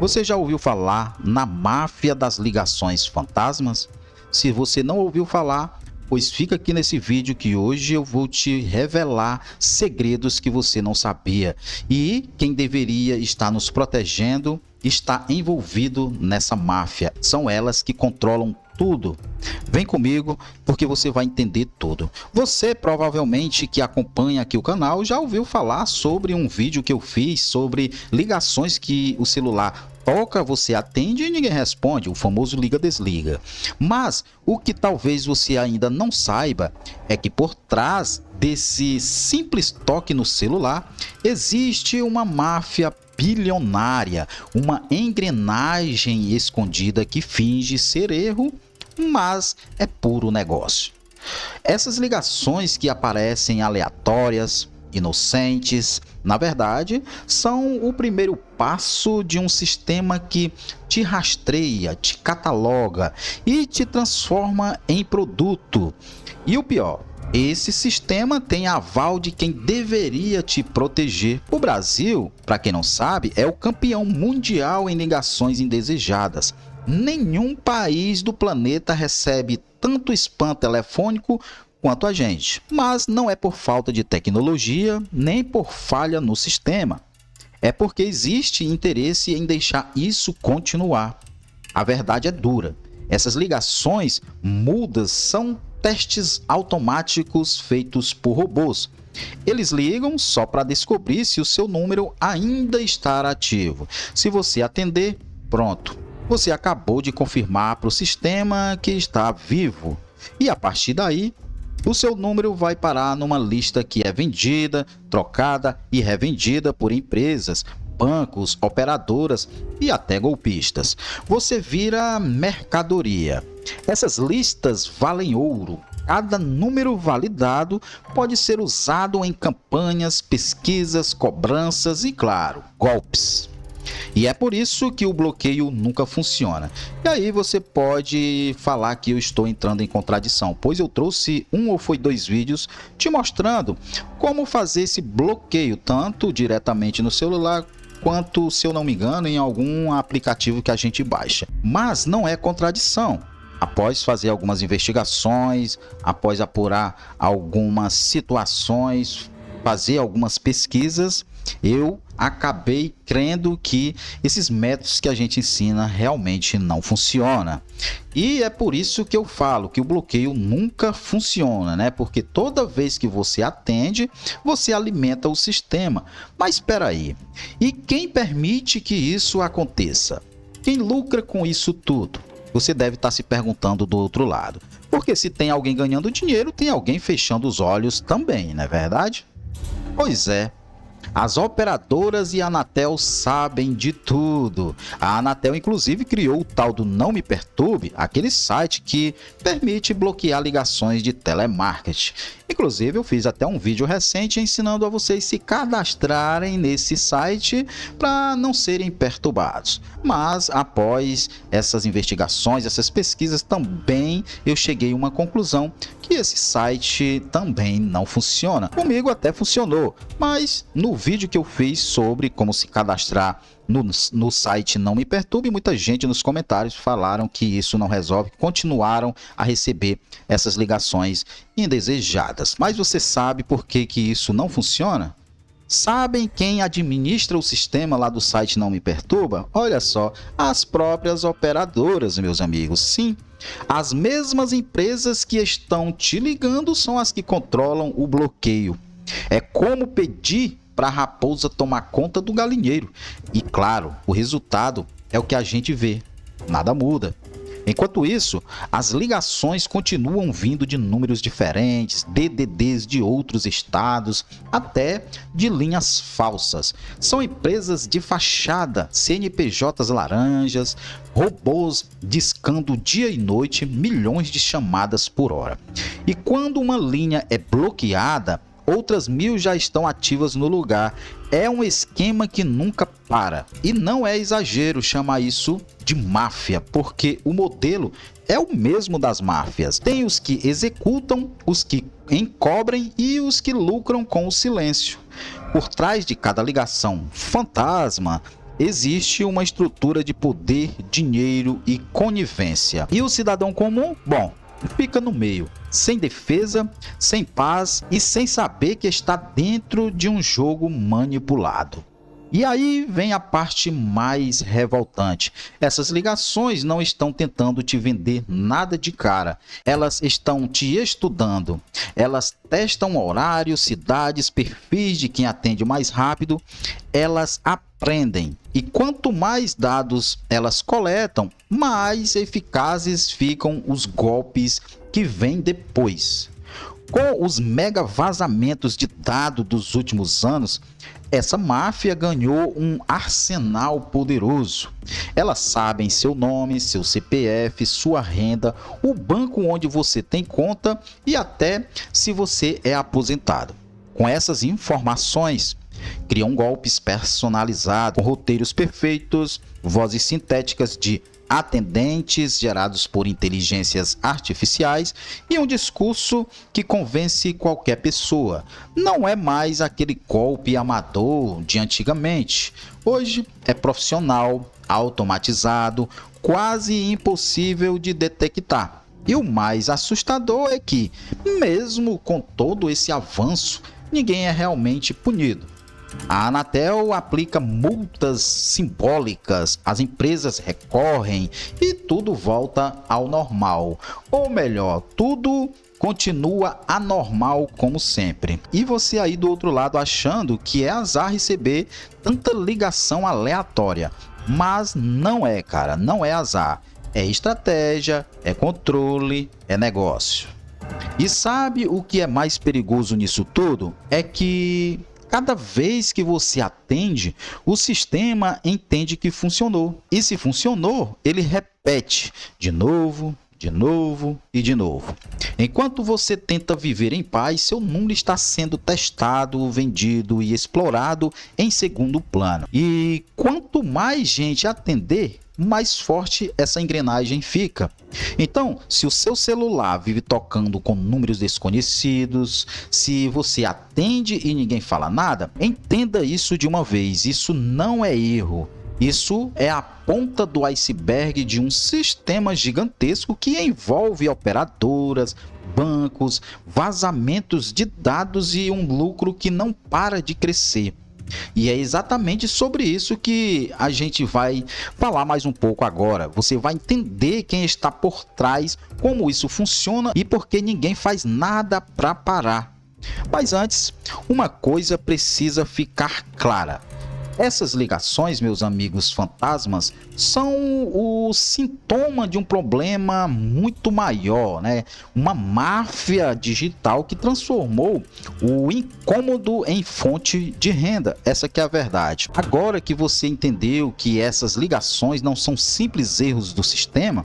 Você já ouviu falar na máfia das ligações fantasmas? Se você não ouviu falar, pois fica aqui nesse vídeo que hoje eu vou te revelar segredos que você não sabia. E quem deveria estar nos protegendo está envolvido nessa máfia. São elas que controlam tudo. Vem comigo porque você vai entender tudo. Você provavelmente que acompanha aqui o canal já ouviu falar sobre um vídeo que eu fiz sobre ligações que o celular toca, você atende e ninguém responde, o famoso liga-desliga. Mas o que talvez você ainda não saiba é que por trás desse simples toque no celular existe uma máfia bilionária, uma engrenagem escondida que finge ser erro, mas é puro negócio. Essas ligações que aparecem aleatórias, inocentes, na verdade, são o primeiro passo de um sistema que te rastreia, te cataloga e te transforma em produto. E o pior, esse sistema tem aval de quem deveria te proteger. O Brasil, para quem não sabe, é o campeão mundial em ligações indesejadas. Nenhum país do planeta recebe tanto spam telefônico quanto a gente. Mas não é por falta de tecnologia, nem por falha no sistema. É porque existe interesse em deixar isso continuar. A verdade é dura. Essas ligações mudas são testes automáticos feitos por robôs. Eles ligam só para descobrir se o seu número ainda está ativo. Se você atender, pronto. Você acabou de confirmar para o sistema que está vivo. E a partir daí, o seu número vai parar numa lista que é vendida, trocada e revendida por empresas, bancos, operadoras e até golpistas. Você vira mercadoria. Essas listas valem ouro. Cada número validado pode ser usado em campanhas, pesquisas, cobranças e, claro, golpes. E é por isso que o bloqueio nunca funciona. E aí você pode falar que eu estou entrando em contradição, pois eu trouxe um ou foi dois vídeos te mostrando como fazer esse bloqueio, tanto diretamente no celular, quanto, se eu não me engano, em algum aplicativo que a gente baixa. Mas não é contradição. Após fazer algumas investigações, após apurar algumas situações, fazer algumas pesquisas, eu acabei crendo que esses métodos que a gente ensina realmente não funcionam. E é por isso que eu falo que o bloqueio nunca funciona, né? Porque toda vez que você atende, você alimenta o sistema. Mas espera aí, e quem permite que isso aconteça? Quem lucra com isso tudo? Você deve estar se perguntando do outro lado. Porque se tem alguém ganhando dinheiro, tem alguém fechando os olhos também, não é verdade? Pois é. As operadoras e a Anatel sabem de tudo. A Anatel, inclusive, criou o tal do Não Me Perturbe, aquele site que permite bloquear ligações de telemarketing. Inclusive, eu fiz até um vídeo recente ensinando a vocês se cadastrarem nesse site para não serem perturbados. Mas, após essas investigações, essas pesquisas, também eu cheguei a uma conclusão que esse site também não funciona. Comigo até funcionou, mas no vídeo que eu fiz sobre como se cadastrar no site Não Me Perturbe, muita gente nos comentários falaram que isso não resolve, continuaram a receber essas ligações indesejadas. Mas você sabe por que isso não funciona? Sabem quem administra o sistema lá do site Não Me Perturba? Olha só, as próprias operadoras, meus amigos. Sim, as mesmas empresas que estão te ligando são as que controlam o bloqueio. É como pedir para a raposa tomar conta do galinheiro. E claro, o resultado é o que a gente vê. Nada muda. Enquanto isso, as ligações continuam vindo de números diferentes, DDDs de outros estados, até de linhas falsas. São empresas de fachada, CNPJs laranjas, robôs discando dia e noite milhões de chamadas por hora. E quando uma linha é bloqueada, outras 1000 já estão ativas no lugar. É um esquema que nunca para. E não é exagero chamar isso de máfia, porque o modelo é o mesmo das máfias. Tem os que executam, os que encobrem e os que lucram com o silêncio. Por trás de cada ligação fantasma existe uma estrutura de poder, dinheiro e conivência. E o cidadão comum, bom, fica no meio, sem defesa, sem paz e sem saber que está dentro de um jogo manipulado. E aí vem a parte mais revoltante. Essas ligações não estão tentando te vender nada de cara. Elas estão te estudando. Elas testam horários, cidades, perfis de quem atende mais rápido. Elas aprendem. E quanto mais dados elas coletam, mais eficazes ficam os golpes que vêm depois. Com os mega vazamentos de dados dos últimos anos, essa máfia ganhou um arsenal poderoso. Elas sabem seu nome, seu CPF, sua renda, o banco onde você tem conta e até se você é aposentado. Com essas informações, criam golpes personalizados, com roteiros perfeitos, vozes sintéticas de atendentes gerados por inteligências artificiais e um discurso que convence qualquer pessoa. Não é mais aquele golpe amador de antigamente. Hoje é profissional, automatizado, quase impossível de detectar. E o mais assustador é que, mesmo com todo esse avanço, ninguém é realmente punido. A Anatel aplica multas simbólicas, as empresas recorrem e tudo volta ao normal. Ou melhor, tudo continua anormal como sempre. E você aí do outro lado achando que é azar receber tanta ligação aleatória. Mas não é, cara, não é azar. É estratégia, é controle, é negócio. E sabe o que é mais perigoso nisso tudo? É que cada vez que você atende, o sistema entende que funcionou. E se funcionou, ele repete de novo, de novo e de novo. Enquanto você tenta viver em paz, seu número está sendo testado, vendido e explorado em segundo plano. E quanto mais gente atender, mais forte essa engrenagem fica. Então, se o seu celular vive tocando com números desconhecidos, se você atende e ninguém fala nada, entenda isso de uma vez, isso não é erro. Isso é a ponta do iceberg de um sistema gigantesco que envolve operadoras, bancos, vazamentos de dados e um lucro que não para de crescer. E é exatamente sobre isso que a gente vai falar mais um pouco agora. Você vai entender quem está por trás, como isso funciona e por que ninguém faz nada para parar. Mas antes, uma coisa precisa ficar clara. Essas ligações, meus amigos fantasmas, são o sintoma de um problema muito maior, né? Uma máfia digital que transformou o incômodo em fonte de renda. Essa que é a verdade. Agora que você entendeu que essas ligações não são simples erros do sistema,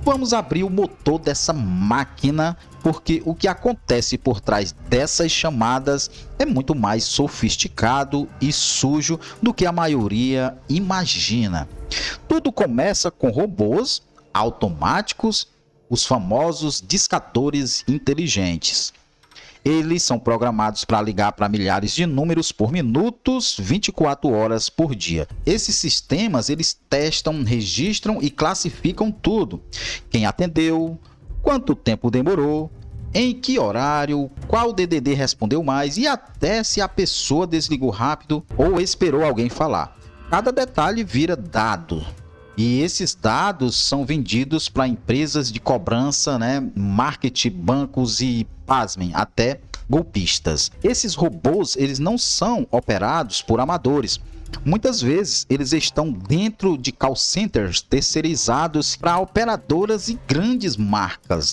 vamos abrir o motor dessa máquina, porque o que acontece por trás dessas chamadas é muito mais sofisticado e sujo do que a maioria imagina. Tudo começa com robôs automáticos, os famosos discadores inteligentes. Eles são programados para ligar para milhares de números por minutos, 24 horas por dia. Esses sistemas, eles testam, registram e classificam tudo. Quem atendeu, quanto tempo demorou, em que horário, qual DDD respondeu mais e até se a pessoa desligou rápido ou esperou alguém falar. Cada detalhe vira dado. E esses dados são vendidos para empresas de cobrança, marketing, bancos e, pasmem, até golpistas. Esses robôs, eles não são operados por amadores. Muitas vezes eles estão dentro de call centers terceirizados para operadoras e grandes marcas,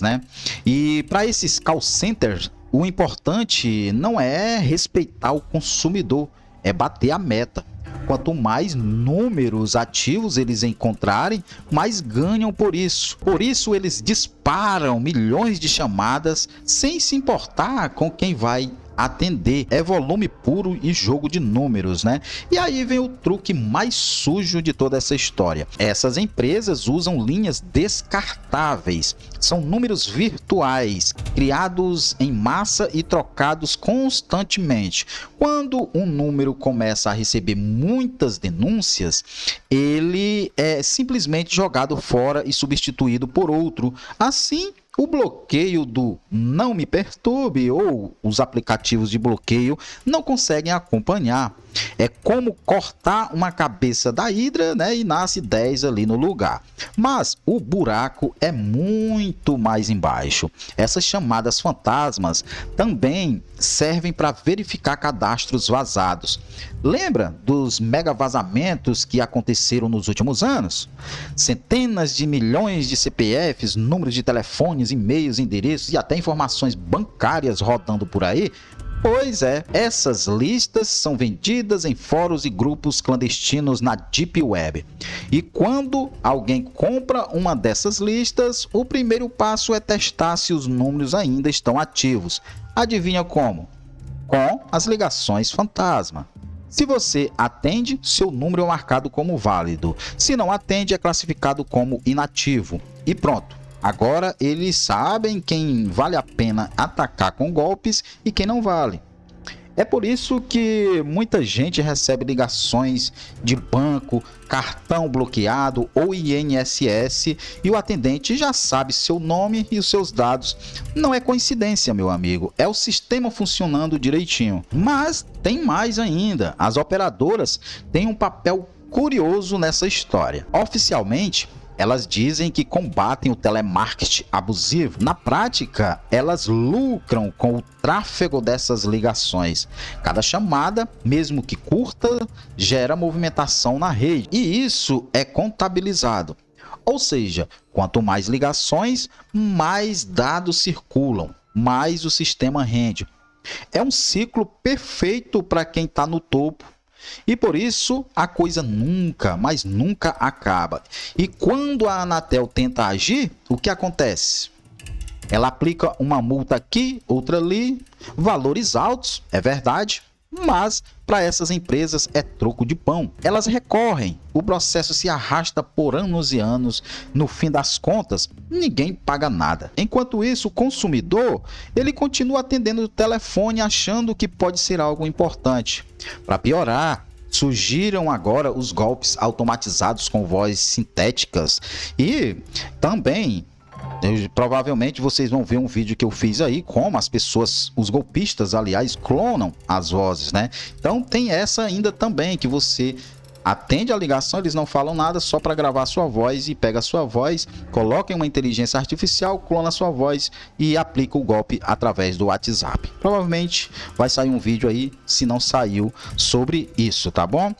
E para esses call centers, o importante não é respeitar o consumidor, é bater a meta. Quanto mais números ativos eles encontrarem, mais ganham por isso. Por isso eles disparam milhões de chamadas sem se importar com quem vai atender. É volume puro e jogo de números, né? E aí vem o truque mais sujo de toda essa história. Essas empresas usam linhas descartáveis. São números virtuais, criados em massa e trocados constantemente. Quando um número começa a receber muitas denúncias, ele é simplesmente jogado fora e substituído por outro. Assim, o bloqueio do Não Me Perturbe ou os aplicativos de bloqueio não conseguem acompanhar. É como cortar uma cabeça da hidra, né, e nasce 10 ali no lugar. Mas o buraco é muito mais embaixo. Essas chamadas fantasmas também servem para verificar cadastros vazados. Lembra dos mega vazamentos que aconteceram nos últimos anos? Centenas de milhões de CPFs, números de telefones, e-mails, endereços e até informações bancárias rodando por aí? Pois é, essas listas são vendidas em fóruns e grupos clandestinos na Deep Web. E quando alguém compra uma dessas listas, o primeiro passo é testar se os números ainda estão ativos. Adivinha como? Com as ligações fantasma. Se você atende, seu número é marcado como válido. Se não atende, é classificado como inativo. E pronto. Agora eles sabem quem vale a pena atacar com golpes e quem não vale. É por isso que muita gente recebe ligações de banco, cartão bloqueado ou INSS e o atendente já sabe seu nome e os seus dados. Não é coincidência, meu amigo, é o sistema funcionando direitinho. Mas tem mais ainda, as operadoras têm um papel curioso nessa história. Oficialmente, elas dizem que combatem o telemarketing abusivo. Na prática, elas lucram com o tráfego dessas ligações. Cada chamada, mesmo que curta, gera movimentação na rede. E isso é contabilizado. Ou seja, quanto mais ligações, mais dados circulam, mais o sistema rende. É um ciclo perfeito para quem está no topo. E por isso a coisa nunca, mas nunca acaba. E quando a Anatel tenta agir, o que acontece? Ela aplica uma multa aqui, outra ali, valores altos, é verdade, mas para essas empresas é troco de pão. Elas recorrem, o processo se arrasta por anos e anos. No fim das contas, ninguém paga nada. Enquanto isso, o consumidor, ele continua atendendo o telefone achando que pode ser algo importante. Para piorar, surgiram agora os golpes automatizados com vozes sintéticas e também provavelmente vocês vão ver um vídeo que eu fiz aí, como as pessoas, os golpistas, aliás, clonam as vozes, né? Então tem essa ainda também, que você atende a ligação, eles não falam nada, só para gravar sua voz e pega a sua voz, coloca em uma inteligência artificial, clona a sua voz e aplica o golpe através do WhatsApp. Provavelmente vai sair um vídeo aí, se não saiu, sobre isso, tá bom?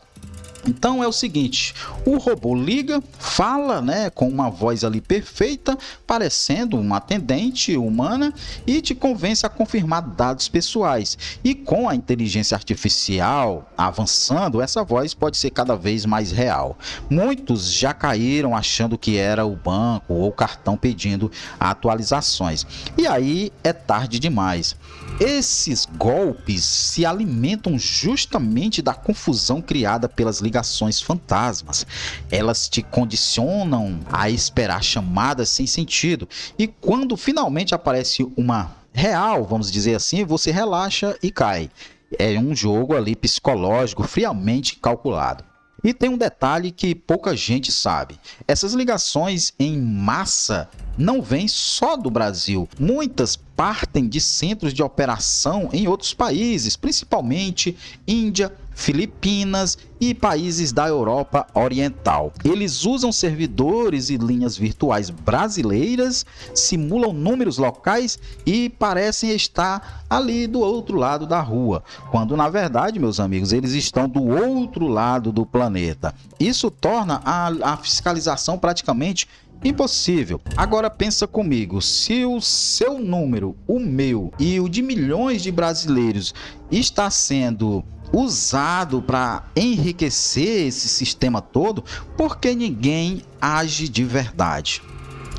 Então é o seguinte, o robô liga, fala, né, com uma voz ali perfeita, parecendo uma atendente humana e te convence a confirmar dados pessoais. E com a inteligência artificial avançando, essa voz pode ser cada vez mais real. Muitos já caíram achando que era o banco ou o cartão pedindo atualizações. E aí é tarde demais. Esses golpes se alimentam justamente da confusão criada pelas ligações fantasmas. Elas te condicionam a esperar chamadas sem sentido. E quando finalmente aparece uma real, vamos dizer assim, você relaxa e cai. É um jogo ali psicológico, friamente calculado. E tem um detalhe que pouca gente sabe. Essas ligações em massa não vêm só do Brasil. Muitas partem de centros de operação em outros países, principalmente Índia, Filipinas e países da Europa Oriental. Eles usam servidores e linhas virtuais brasileiras, simulam números locais e parecem estar ali do outro lado da rua, quando na verdade, meus amigos, eles estão do outro lado do planeta. Isso torna a fiscalização praticamente impossível. Agora pensa comigo, se o seu número, o meu e o de milhões de brasileiros está sendo usado para enriquecer esse sistema todo, por que ninguém age de verdade?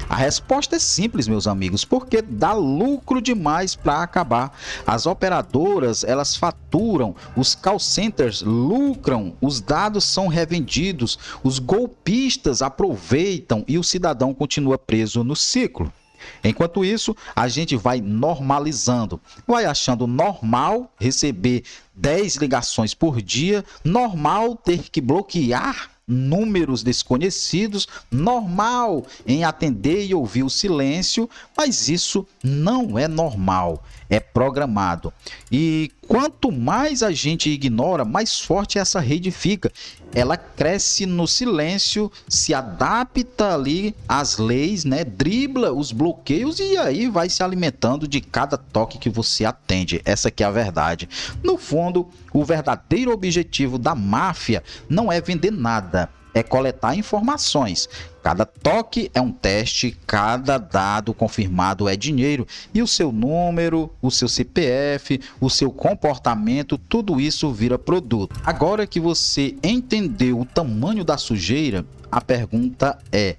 A resposta é simples, meus amigos, porque dá lucro demais para acabar. As operadoras, elas faturam, os call centers lucram, os dados são revendidos, os golpistas aproveitam e o cidadão continua preso no ciclo. Enquanto isso, a gente vai normalizando, vai achando normal receber 10 ligações por dia, normal ter que bloquear números desconhecidos, normal em atender e ouvir o silêncio, mas isso não é normal, é programado. E quanto mais a gente ignora, mais forte essa rede fica. Ela cresce no silêncio, se adapta ali às leis, né? Dribla os bloqueios e aí vai se alimentando de cada toque que você atende. Essa que é a verdade. No fundo, o verdadeiro objetivo da máfia não é vender nada, é coletar informações. Cada toque é um teste, cada dado confirmado é dinheiro e o seu número, o seu CPF, o seu comportamento, tudo isso vira produto. Agora que você entendeu o tamanho da sujeira, a pergunta é: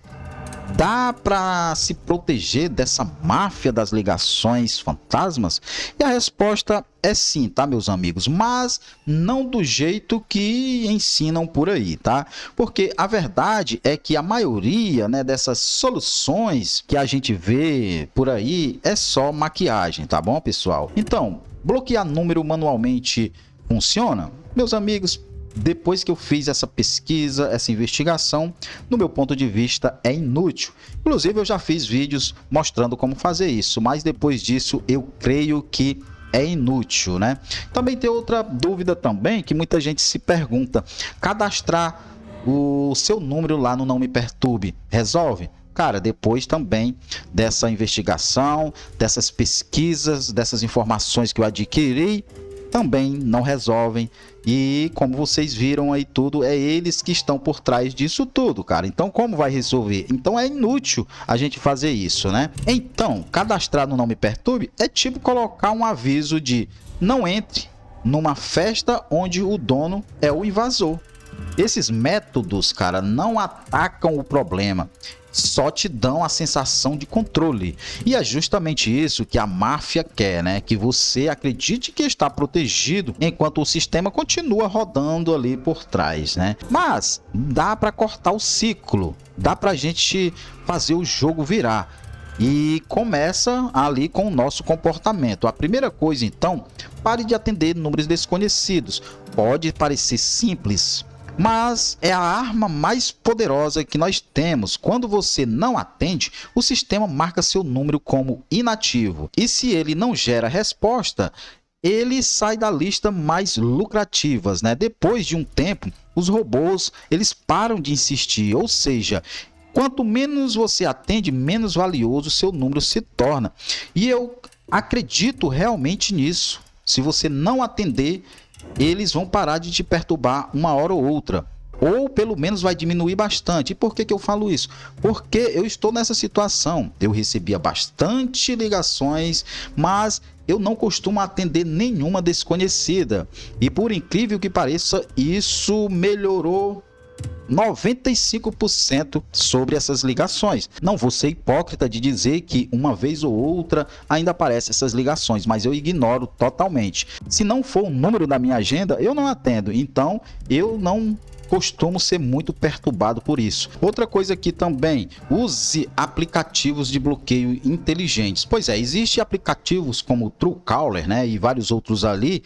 dá para se proteger dessa máfia das ligações fantasmas? E a resposta é sim, tá, meus amigos? Mas não do jeito que ensinam por aí, tá? Porque a verdade é que a maioria, né, dessas soluções que a gente vê por aí é só maquiagem, tá bom, pessoal? Então, bloquear número manualmente funciona? Meus amigos, depois que eu fiz essa pesquisa, essa investigação, no meu ponto de vista é inútil. Inclusive eu já fiz vídeos mostrando como fazer isso, mas depois disso eu creio que é inútil, né? Também tem outra dúvida também que muita gente se pergunta: cadastrar o seu número lá no Não Me Perturbe resolve? Cara, depois também dessa investigação, dessas pesquisas, dessas informações que eu adquiri, também não resolvem. E como vocês viram aí tudo, é eles que estão por trás disso tudo, cara. Então como vai resolver? Então é inútil a gente fazer isso, né? Então, cadastrar no Não Me Perturbe é tipo colocar um aviso de não entre numa festa onde o dono é o invasor. Esses métodos, cara, não atacam o problema, só te dão a sensação de controle. E é justamente isso que a máfia quer, né? Que você acredite que está protegido enquanto o sistema continua rodando ali por trás, né? Mas dá para cortar o ciclo, dá para a gente fazer o jogo virar. E começa ali com o nosso comportamento. A primeira coisa, então, pare de atender números desconhecidos. Pode parecer simples, mas é a arma mais poderosa que nós temos. Quando você não atende, o sistema marca seu número como inativo. E se ele não gera resposta, ele sai da lista mais lucrativas, né? Depois de um tempo, os robôs, eles param de insistir, ou seja, quanto menos você atende, menos valioso seu número se torna. E eu acredito realmente nisso. Se você não atender, eles vão parar de te perturbar uma hora ou outra, ou pelo menos vai diminuir bastante. E por que eu falo isso? Porque eu estou nessa situação. Eu recebia bastante ligações, mas eu não costumo atender nenhuma desconhecida. E por incrível que pareça, isso melhorou 95% sobre essas ligações. Não vou ser hipócrita de dizer que uma vez ou outra ainda aparecem essas ligações, mas eu ignoro totalmente. Se não for o número da minha agenda, eu não atendo. Então, eu não costumo ser muito perturbado por isso. Outra coisa aqui também, use aplicativos de bloqueio inteligentes. Pois é, existem aplicativos como o Truecaller, né, e vários outros ali,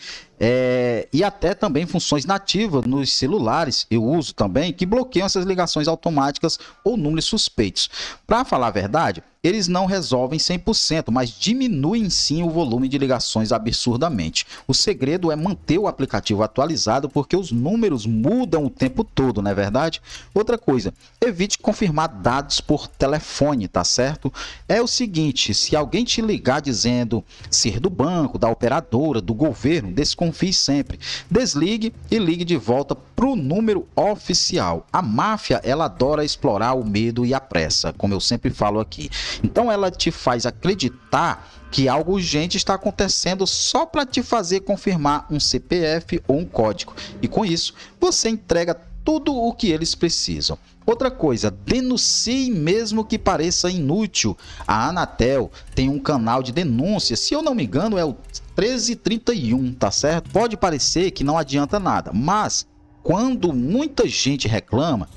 e até também funções nativas nos celulares, eu uso também, que bloqueiam essas ligações automáticas ou números suspeitos. Para falar a verdade, eles não resolvem 100%, mas diminuem sim o volume de ligações absurdamente. O segredo é manter o aplicativo atualizado, porque os números mudam o tempo todo, não é verdade? Outra coisa, evite confirmar dados por telefone, tá certo? É o seguinte, se alguém te ligar dizendo ser do banco, da operadora, do governo, desconfie sempre. Desligue e ligue de volta para o número oficial. A máfia, ela adora explorar o medo e a pressa, como eu sempre falo aqui. Então ela te faz acreditar que algo urgente está acontecendo só para te fazer confirmar um CPF ou um código. E com isso, você entrega tudo o que eles precisam. Outra coisa, denuncie mesmo que pareça inútil. A Anatel tem um canal de denúncia, se eu não me engano é o 1331, tá certo? Pode parecer que não adianta nada, mas quando muita gente reclama,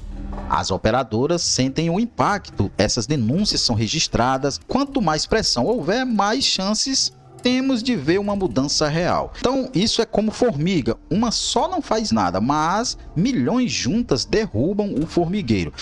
as operadoras sentem o impacto. Essas denúncias são registradas. Quanto mais pressão houver, mais chances temos de ver uma mudança real. Então isso é como formiga, uma só não faz nada, mas milhões juntas derrubam o formigueiro.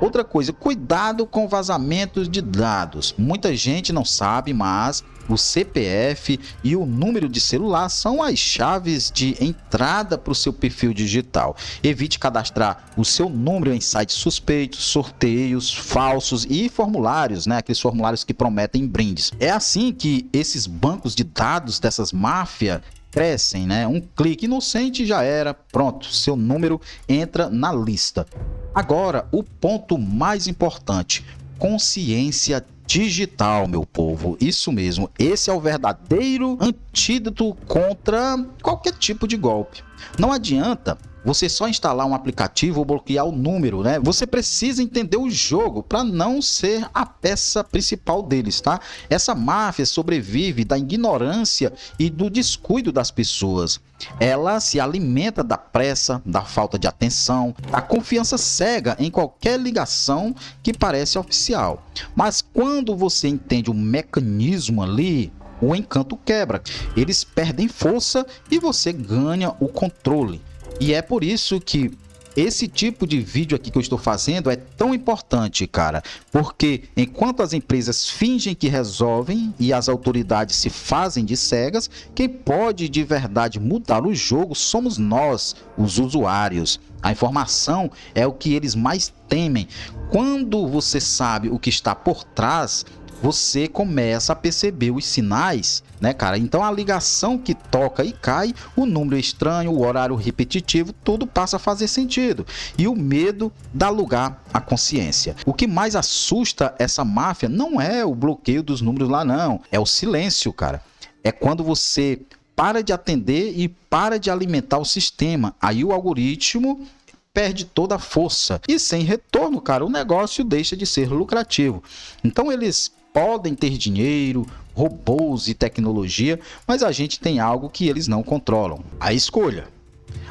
Outra coisa, cuidado com vazamentos de dados. Muita gente não sabe, mas o CPF e o número de celular são as chaves de entrada para o seu perfil digital. Evite cadastrar o seu número em sites suspeitos, sorteios falsos e formulários, né? Aqueles formulários que prometem brindes. É assim que esses bancos de dados dessas máfias crescem, né? Um clique inocente já era, pronto, seu número entra na lista. Agora, o ponto mais importante, consciência digital, meu povo, isso mesmo, esse é o verdadeiro antídoto contra qualquer tipo de golpe. Não adianta você só instalar um aplicativo ou bloquear o número, né? Você precisa entender o jogo para não ser a peça principal deles, tá? Essa máfia sobrevive da ignorância e do descuido das pessoas. Ela se alimenta da pressa, da falta de atenção, da confiança cega em qualquer ligação que parece oficial. Mas quando você entende o mecanismo ali, o encanto quebra. Eles perdem força e você ganha o controle. E é por isso que esse tipo de vídeo aqui que eu estou fazendo é tão importante, cara, porque enquanto as empresas fingem que resolvem e as autoridades se fazem de cegas, quem pode de verdade mudar o jogo somos nós, os usuários. A informação é o que eles mais temem. Quando você sabe o que está por trás, você começa a perceber os sinais, né, cara? Então a ligação que toca e cai, o número estranho, o horário repetitivo, tudo passa a fazer sentido. E o medo dá lugar à consciência. O que mais assusta essa máfia não é o bloqueio dos números lá, não. É o silêncio, cara. É quando você para de atender e para de alimentar o sistema. Aí o algoritmo perde toda a força. E sem retorno, cara, o negócio deixa de ser lucrativo. Então eles podem ter dinheiro, robôs e tecnologia, mas a gente tem algo que eles não controlam: a escolha.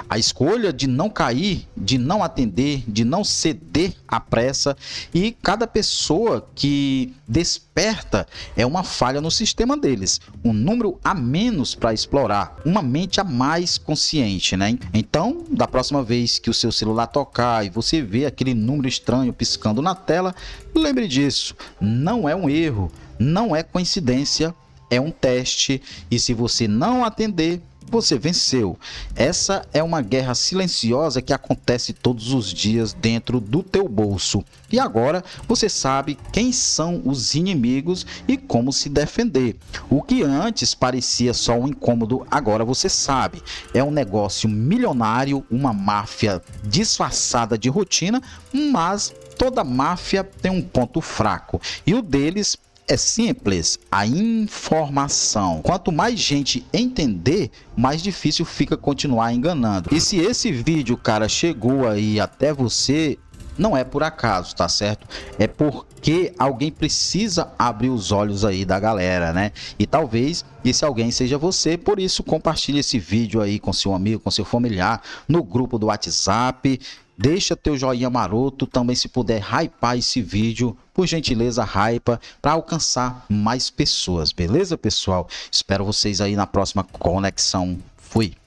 A escolha de não cair, de não atender, de não ceder à pressa, e cada pessoa que desperta é uma falha no sistema deles, um número a menos para explorar, uma mente a mais consciente, né? Então, da próxima vez que o seu celular tocar e você vê aquele número estranho piscando na tela, lembre disso, não é um erro, não é coincidência, é um teste, e se você não atender, você venceu. Essa é uma guerra silenciosa que acontece todos os dias dentro do teu bolso. E agora você sabe quem são os inimigos e como se defender. O que antes parecia só um incômodo, agora você sabe. É um negócio milionário, uma máfia disfarçada de rotina, mas toda máfia tem um ponto fraco. E o deles é simples: a informação. Quanto mais gente entender, mais difícil fica continuar enganando. E se esse vídeo, cara, chegou aí até você, não é por acaso, tá certo? É porque alguém precisa abrir os olhos aí da galera, né? E talvez esse alguém seja você. Por isso, compartilhe esse vídeo aí com seu amigo, com seu familiar, no grupo do WhatsApp. Deixa teu joinha maroto, também se puder hypar esse vídeo, por gentileza, hypa para alcançar mais pessoas, beleza, pessoal? Espero vocês aí na próxima conexão. Fui!